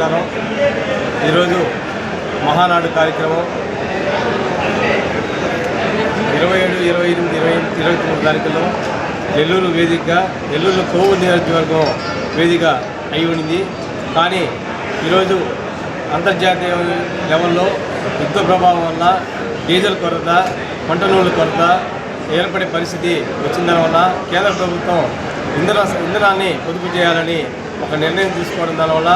నమస్కారం. ఈరోజు మహానాడు కార్యక్రమం 27, 28, 29 తారీఖుల్లో నెల్లూరు వేదికగా నెల్లూరు కోవూరు నియోజకవర్గం వేదిక అయి ఉండింది. కానీ ఈరోజు అంతర్జాతీయ లెవెల్లో యుద్ధ ప్రభావం వల్ల డీజిల్ కొరత, పంట నూనె కొరత ఏర్పడే పరిస్థితి వచ్చిన వల్ల కేంద్ర ప్రభుత్వం ఇంధనాన్ని పొదుపు చేయాలని ఒక నిర్ణయం తీసుకోవడం దానివల్ల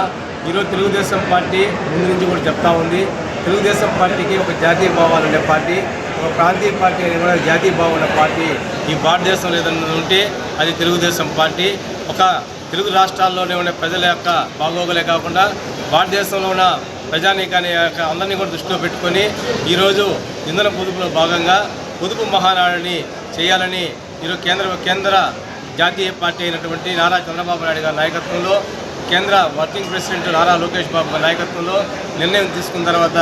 ఈరోజు తెలుగుదేశం పార్టీ ముందు నుంచి కూడా చెప్తా ఉంది. తెలుగుదేశం పార్టీకి ఒక జాతీయ భావాలు ఉండే పార్టీ, ఒక ప్రాంతీయ పార్టీ అని కూడా జాతీయ భావం ఉన్న పార్టీ ఈ భారతదేశంలో ఏదైనా ఉంటే అది తెలుగుదేశం పార్టీ. ఒక తెలుగు రాష్ట్రాల్లోనే ఉన్న ప్రజల యొక్క బాగోగులే కాకుండా భారతదేశంలో ఉన్న ప్రజానీకాన్ని అందరినీ కూడా దృష్టిలో పెట్టుకొని ఈరోజు ఇంధన పొదుపులో భాగంగా పొదుపు మహానాడుని చేయాలని ఈరోజు కేంద్ర జాతీయ పార్టీ అయినటువంటి నారా చంద్రబాబు నాయుడు గారి నాయకత్వంలో, కేంద్ర వర్కింగ్ ప్రెసిడెంట్ నారా లోకేష్ బాబు గారి నాయకత్వంలో నిర్ణయం తీసుకున్న తర్వాత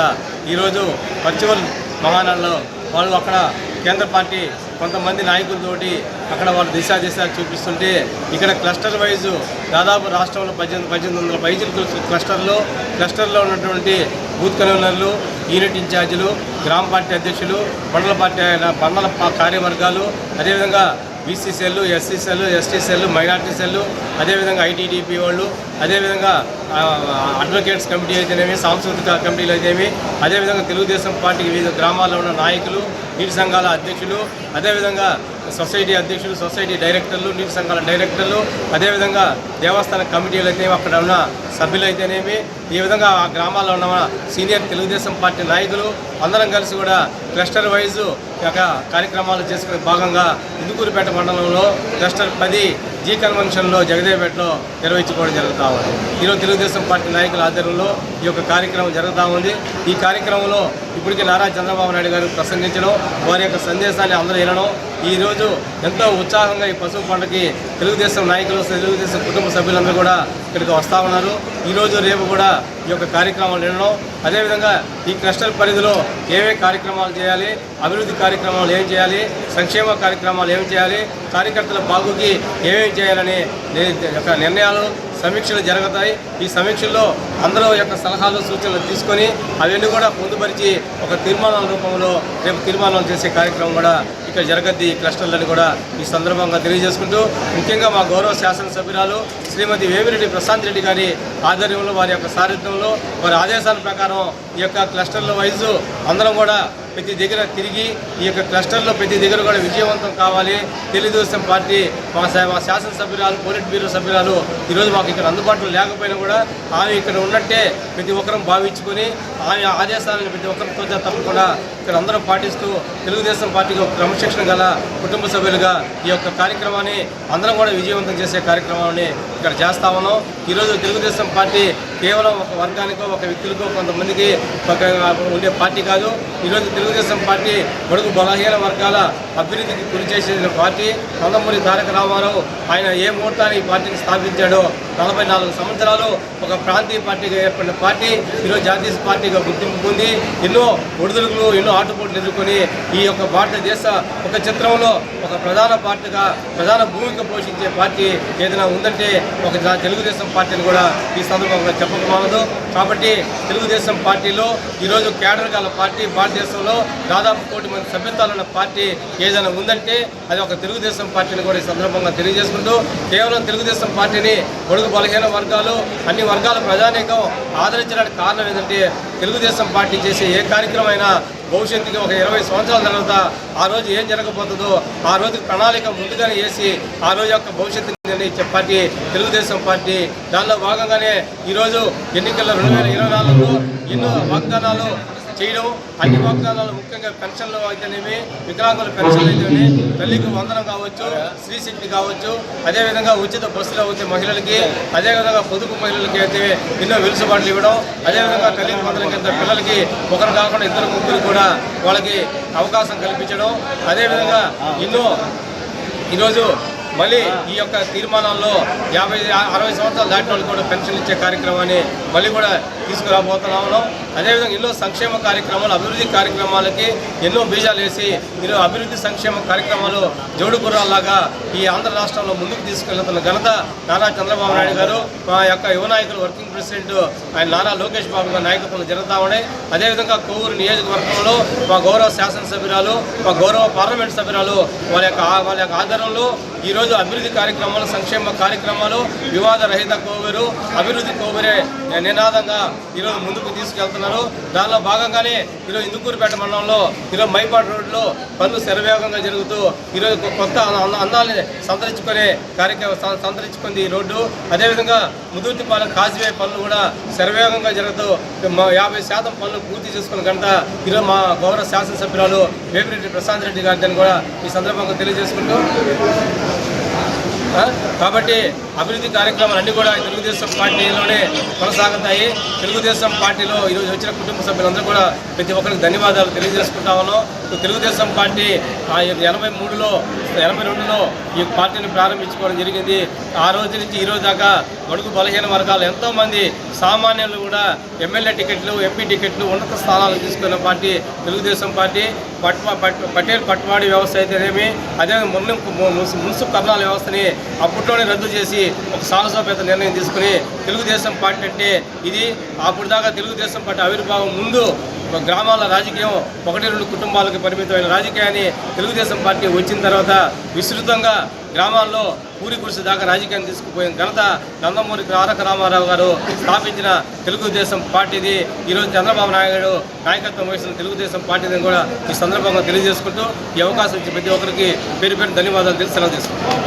ఈరోజు వర్చువల్ మహానాడులో వాళ్ళు అక్కడ కేంద్ర పార్టీ కొంతమంది నాయకులతోటి అక్కడ వాళ్ళు దిశ చూపిస్తుంటే ఇక్కడ క్లస్టర్ వైజు దాదాపు రాష్ట్రంలో 1800 పైచిలకు క్లస్టర్లో ఉన్నటువంటి బూత్ కన్వీనర్లు, యూనిట్ ఇన్ఛార్జీలు, గ్రామ పార్టీ అధ్యక్షులు, మండల కార్యవర్గాలు, అదేవిధంగా BC cell, SC cell, ST cell, minority cell, అదేవిధంగా ఐటీడీపీ వాళ్ళు, అదేవిధంగా అడ్వకేట్స్ కమిటీ అయితేనేమి, సాంస్కృతిక కమిటీలు అయితేనేమి, అదేవిధంగా తెలుగుదేశం పార్టీకి వివిధ గ్రామాల్లో ఉన్న నాయకులు, నీటి సంఘాల అధ్యక్షులు, అదేవిధంగా సొసైటీ అధ్యక్షులు, సొసైటీ డైరెక్టర్లు, నీటి సంఘాల డైరెక్టర్లు, అదేవిధంగా దేవస్థాన కమిటీలు అయితేనేమి, అక్కడ ఉన్న సభ్యులు అయితేనేమి, ఈ విధంగా ఆ గ్రామాల్లో ఉన్న సీనియర్ తెలుగుదేశం పార్టీ నాయకులు అందరం కలిసి కూడా క్లస్టర్ వైజు యొక్క కార్యక్రమాలు చేసుకునే భాగంగా ఇందుకూరుపేట మండలంలో క్లస్టర్ 10 జీ కన్వెన్షన్లో జగదేవ్పేటలో నిర్వహించుకోవడం జరుగుతూ ఉంది. ఈరోజు తెలుగుదేశం పార్టీ నాయకుల ఆధ్వర్యంలో ఈ యొక్క కార్యక్రమం జరుగుతూ ఉంది. ఈ కార్యక్రమంలో ఇప్పటికే నారా చంద్రబాబు నాయుడు గారు ప్రసంగించడం, వారి యొక్క సందేశాన్ని అందరూ వినడం, ఈరోజు ఎంతో ఉత్సాహంగా ఈ పసుపు పంటకి తెలుగుదేశం నాయకులు, తెలుగుదేశం కుటుంబ సభ్యులందరూ కూడా ఇక్కడికి వస్తూ ఉన్నారు. ఈరోజు రేపు కూడా ఈ యొక్క కార్యక్రమాలు వినడం, అదేవిధంగా ఈ క్లస్టర్ పరిధిలో ఏవే కార్యక్రమాలు చేయాలి, అభివృద్ధి కార్యక్రమాలు ఏం చేయాలి, సంక్షేమ కార్యక్రమాలు ఏం చేయాలి, కార్యకర్తల బాగుకి ఏమేమి చేయాలని యొక్క నిర్ణయాలు సమీక్షలు జరుగుతాయి. ఈ సమీక్షల్లో అందరూ యొక్క సలహాలు, సూచనలు తీసుకొని అవన్నీ కూడా పొందుపరిచి ఒక తీర్మానాల రూపంలో రేపు తీర్మానాలు చేసే కార్యక్రమం కూడా ఇక్కడ జరగద్ది. ఈ క్లస్టర్లను కూడా ఈ సందర్భంగా తెలియజేసుకుంటూ, ముఖ్యంగా మా గౌరవ శాసనసభ్యురాలు శ్రీమతి వేమిరెడ్డి ప్రశాంత్ రెడ్డి గారి ఆధ్వర్యంలో, వారి యొక్క సారథ్యంలో, వారి ఆదేశాల ప్రకారం ఈ యొక్క క్లస్టర్ల వైజు అందరం కూడా ప్రతి దగ్గర తిరిగి ఈ యొక్క క్లస్టర్లో ప్రతి దగ్గర కూడా విజయవంతం కావాలి. తెలుగుదేశం పార్టీ మా శాసనసభ్యురాలు, పోలిట్ బ్యూరో సభ్యురాలు ఈరోజు మాకు ఇక్కడ అందుబాటులో లేకపోయినా కూడా ఆమె ఇక్కడ ఉన్నట్టే ప్రతి ఒక్కరం భావించుకొని ఆమె ఆదేశాలను ప్రతి ఒక్కరితో తప్పకుండా ఇక్కడ అందరం పాటిస్తూ తెలుగుదేశం పార్టీకి క్రమశిక్షణ గల కుటుంబ సభ్యులుగా ఈ యొక్క కార్యక్రమాన్ని అందరం కూడా విజయవంతం చేసే కార్యక్రమాన్ని ఇక్కడ చేస్తా ఉన్నాం. ఈరోజు తెలుగుదేశం పార్టీ కేవలం ఒక వర్గానికో, ఒక వ్యక్తులకో, కొంతమందికి ఉండే పార్టీ కాదు. ఈరోజు తెలుగుదేశం పార్టీ బడుగు బలహీన వర్గాల అభివృద్ధికి కృషి చేసిన పార్టీ. నందమూరి తారక రామారావు ఆయన ఏ ముహూర్తాన్ని ఈ పార్టీని స్థాపించాడో 44 సంవత్సరాలు ఒక ప్రాంతీయ పార్టీగా ఏర్పడిన పార్టీ ఈరోజు జాతీయ పార్టీగా గుర్తింపు పొంది ఎన్నో ఒడిదుడుకులు, ఎన్నో ఆటుపోట్లు ఎదుర్కొని ఈ యొక్క భారతదేశ ఒక చిత్రంలో ఒక ప్రధాన పార్టీగా ప్రధాన భూమిక పోషించే పార్టీ ఏదైనా ఉందంటే ఒక తెలుగుదేశం పార్టీని కూడా ఈ సందర్భంగా చెప్పకమానదు. కాబట్టి తెలుగుదేశం పార్టీలో ఈరోజు కేడర్ గల పార్టీ, భారతదేశంలో దాదాపు 1 కోటి మంది సభ్యత్వాలు ఉన్న పార్టీ ఏదైనా ఉందంటే అది ఒక తెలుగుదేశం పార్టీని కూడా ఈ సందర్భంగా తెలియజేసుకుంటూ, కేవలం తెలుగుదేశం పార్టీని బడుగు బలహీన వర్గాలు, అన్ని వర్గాల ప్రజానీకం ఆదరించడానికి కారణం ఏంటంటే తెలుగుదేశం పార్టీ చేసే ఏ కార్యక్రమం అయినా భవిష్యత్తుకి ఒక 20 సంవత్సరాల తర్వాత ఆ రోజు ఏం జరగబోతుందో ఆ రోజు ప్రణాళిక ముందుగానే వేసి ఆ రోజు యొక్క భవిష్యత్తు నిర్ణయించే పార్టీ తెలుగుదేశం పార్టీ. దానిలో భాగంగానే ఈరోజు ఎన్నికల్లో 2024లో ఎన్నో వాగ్దానాలు చేయడం, అన్ని వాగ్దానాలు ముఖ్యంగా పెన్షన్లు అయితేనేమి, వికలాంగుల పెన్షన్లు అయితేనే, తల్లికి వందనం కావచ్చు, స్త్రీ శక్తి కావచ్చు, అదేవిధంగా ఉచిత బస్సులు అవుతాయి మహిళలకి, అదేవిధంగా పొదుపు మహిళలకి అయితే ఎన్నో వెలుసుబాట్లు ఇవ్వడం, అదేవిధంగా తల్లికి వందనం కింద పిల్లలకి ఒకరు కాకుండా 2 ముగ్గురు కూడా వాళ్ళకి అవకాశం కల్పించడం, అదేవిధంగా ఎన్నో ఈరోజు మళ్ళీ ఈ యొక్క తీర్మానాల్లో 50-60 సంవత్సరాలు దాటిన వాళ్ళు కూడా పెన్షన్ ఇచ్చే కార్యక్రమాన్ని మళ్ళీ కూడా తీసుకురాబోతున్నాము. అదేవిధంగా ఎన్నో సంక్షేమ కార్యక్రమాలు, అభివృద్ధి కార్యక్రమాలకి ఎన్నో బీజాలు వేసి ఈరోజు అభివృద్ధి సంక్షేమ కార్యక్రమాలు జోడుగుర్రాల్లాగా ఈ ఆంధ్ర రాష్ట్రంలో ముందుకు తీసుకెళ్తున్న ఘనత నారా చంద్రబాబు నాయుడు గారు, మా యొక్క యువ నాయకులు వర్కింగ్ ప్రెసిడెంట్ ఆయన నారా లోకేష్ బాబు గారి నాయకత్వంలో జరుగుతూ ఉన్నాయి. అదేవిధంగా కొవ్వూరు నియోజకవర్గంలో మా గౌరవ శాసనసభ్యురాలు, మా గౌరవ పార్లమెంట్ సభ్యురాలు వాళ్ళ యొక్క ఆధ్వర్యంలో ఈరోజు అభివృద్ధి కార్యక్రమాలు, సంక్షేమ కార్యక్రమాలు, వివాద రహిత కోవూరు, అభివృద్ధి కోవూరే నినాదంగా ఈరోజు ముందుకు తీసుకెళ్తున్నారు. దానిలో భాగంగానే ఈరోజు ఇందుకూరుపేట మండలంలో ఈరోజు మైపాడు రోడ్లో పనులు శరవేగంగా జరుగుతూ ఈరోజు కొత్త అందాన్ని సంతరించుకుంది ఈ రోడ్డు. అదేవిధంగా ముదుర్తిపాలెం కాజ్వే పనులు కూడా శరవేగంగా జరుగుతూ 50% పనులు పూర్తి చేసుకున్న ఘనత ఈరోజు మా గౌరవ శాసనసభ్యురాలు వేమిరెడ్డి ప్రశాంత్ రెడ్డి గారిని కూడా ఈ సందర్భంగా తెలియజేసుకుంటూ, కాబట్టి అభివృద్ధి కార్యక్రమాలు అన్నీ కూడా తెలుగుదేశం పార్టీలోనే కొనసాగుతాయి. తెలుగుదేశం పార్టీలో ఈరోజు వచ్చిన కుటుంబ సభ్యులందరూ కూడా ప్రతి ఒక్కరికి ధన్యవాదాలు తెలియజేసుకుంటా ఉన్నాం. తెలుగుదేశం పార్టీ 82లో ఈ పార్టీని ప్రారంభించుకోవడం జరిగింది. ఆ రోజు నుంచి ఈ రోజు దాకా బడుగు బలహీన వర్గాలు ఎంతోమంది సామాన్యులు కూడా ఎమ్మెల్యే టికెట్లు, ఎంపీ టికెట్లు, ఉన్నత స్థానాలు తీసుకున్న పార్టీ తెలుగుదేశం పార్టీ. పటేల్ పట్వాడి వ్యవస్థ అయితేనేమి, అదే మున్సిపల్ కర్ణాల వ్యవస్థని అప్పట్లోనే రద్దు చేసి ఒక సాహసోపేత నిర్ణయం తీసుకుని తెలుగుదేశం పార్టీ అంటే ఇది. అప్పుడు దాకా తెలుగుదేశం పార్టీ ఆవిర్భావం ముందు గ్రామాల రాజకీయం 1-2 కుటుంబాలకు పరిమితమైన రాజకీయాన్ని తెలుగుదేశం పార్టీ వచ్చిన తర్వాత విస్తృతంగా గ్రామాల్లో పూరి గుడిసె దాకా రాజకీయాన్ని తీసుకుపోయిన ఘనత నందమూరి తారక రామారావు గారు స్థాపించిన తెలుగుదేశం పార్టీది. ఈరోజు చంద్రబాబు నాయుడు నాయకత్వం వహిస్తున్న తెలుగుదేశం పార్టీని కూడా ఈ సందర్భంగా తెలియజేసుకుంటూ ఈ అవకాశం ఇచ్చి ప్రతి ఒక్కరికి పేరు ధన్యవాదాలు తెలిసి సెలవు తీసుకుంటాం.